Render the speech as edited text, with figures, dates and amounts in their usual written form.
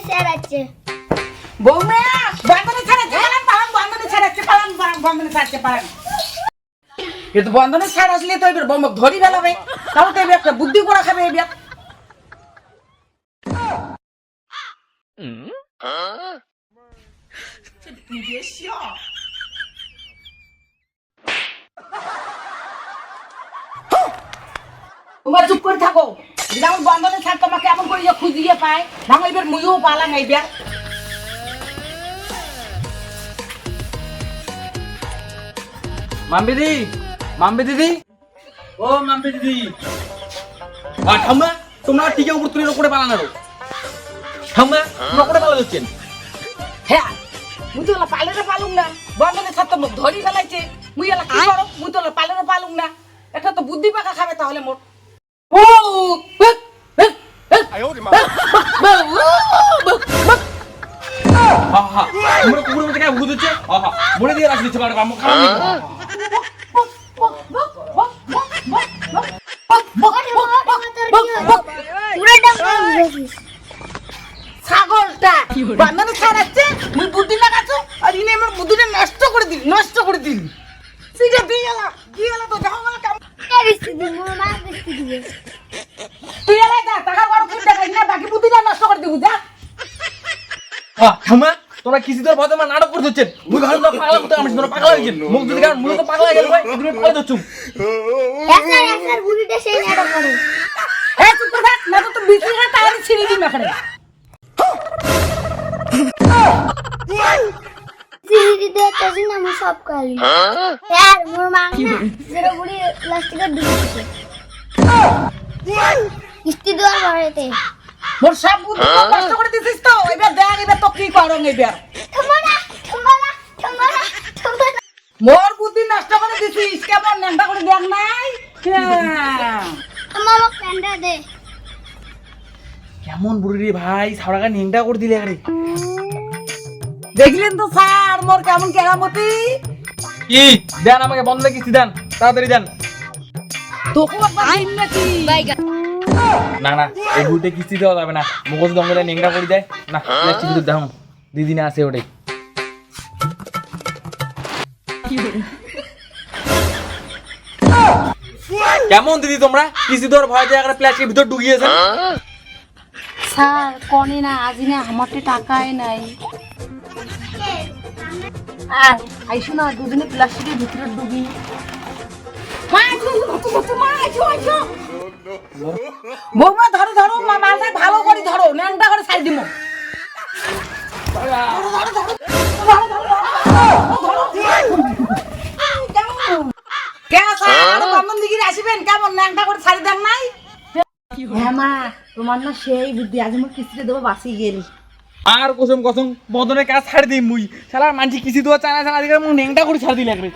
ছাড়াচ্ছে বৌমা বন্ধনে ছাড়াচ্ছে বন্ধনে ছাড়াচ্ছে বন্ধনে ছাড়ছে পারেন কিন্তু বন্ধনে ছাড় আসলে তো এবার বৌমা ধরি ফেলাবে তাহলে তো এবার একটা বুদ্ধি করা খাবে এবার তোমরা চুপ করে থাকো যেমন বন্ধনে ছাড় তোমাকে এমন করে খুঁজিয়ে পায় না এবার মুইও পালাম এইবার মাম্পি দিদি ও মাম্পি দিদি ঠাম্মা তোমরা টিকে উপর তুলে করে পালানো ঠাম্মা তোমরা করে পালা যাচ্ছেন হ্যাঁ মুই তো পালেরে পালুম না বন্ধনে ছাড় তো মুখ ধরি ফেলাইছে মুই এলা কি করো মুই তো পালেরে পালুম না এটা তো বুদ্ধি পাকা খাবে তাহলে মোর ও তোমরা কুকুরের মধ্যে কেন ভূত হচ্ছে মনে দিয়ে রাখি দিচ্ছে আমার খারাপ ছাগলটা বন্ধনে ছাড়াচ্ছে মুই বুদ্ধি লাগাচ্ছ আর ইনি আমার বুদ্ধিটা নষ্ট করে দিলি সিজা দিয়ে গেলা তো যাও গেলা কাম তুই এলাই যা টাকা বড় ফুল দেখাই না বাকি বুদ্ধিটা নষ্ট করে দিব যা ঠাম্মা তোমরা কিছু তোর ভয় নাটক করে দিচ্ছেন মুই ভালো না পাগলা করতে আমি তোমরা পাগলা হয়ে গেছেন মুখ যদি কারণ মুই তো পাগলা হয়ে গেল ভাই তুমি পাগলা দিচ্ছ স্যার বুড়িটা সেই নাটক করে এই চুপ করে থাক না তো তুই বিছানা টায়ারে ছিঁড়ে দিবি এখানে সিঁড়িতে তাজি না আমি সব করি স্যার মোর মা না যেটা বুড়ি প্লাস্টিকের ডুবে দিছে কিস্তি দেওয়ার ভরেতে মোর সব বুদ্ধি নষ্ট করে দিছিস তো এবার দেখ এবার তো কি করং এবার ঠুমরা মোর বুদ্ধি নষ্ট করে দিছিস কেমন নেংটা করে দেখ নাই আমার প্যান্ডা দে কেমন বুড়ি রে ভাই সারাগা নিংটা করে দিলে আরে দেখলেন তো স্যার মোর কেমন কেরামতি কি দেন আমাকে বন্ধ কিস্তি দেন তাড়াতাড়ি দেন তোকে একবার দিন নাকি না না এই বুড়িতে কিস্তি দেওয়া যাবে না মুখোশ দঙ্গলে নিংটা করে দেয় না প্লাস্টিক ভিতর দেখো দিদিনে আসে ওটাই কেমন দিদি তোমরা কিস্তি দেওয়ার ভয় যায় একটা প্লাস্টিক ভিতর ঢুকিয়েছেন স্যার কনে না আজি না আমারতে টাকাই নাই আর আইসো না দুদিনে প্লাস্টিকের ভিতরে ডুবি বৌমা ধরো মালটা ভালো করে ধরো ন্যাংটা করে ছাড় দিব আসিবেন কেমন ন্যাংটা করে ছাড়ি দেন নাই হ্যাঁ মা তোমার না সেই বুদ্ধি আজ আমার কিস্তিতে দেবো বাঁচিয়ে গেলি আর কসম বদনের কাজ ছাড়ি দিই মুই শালা মানছি কিস্তি দেওয়া চায় না দিকে মুই নেংটা করে ছাড় দিলে একবারে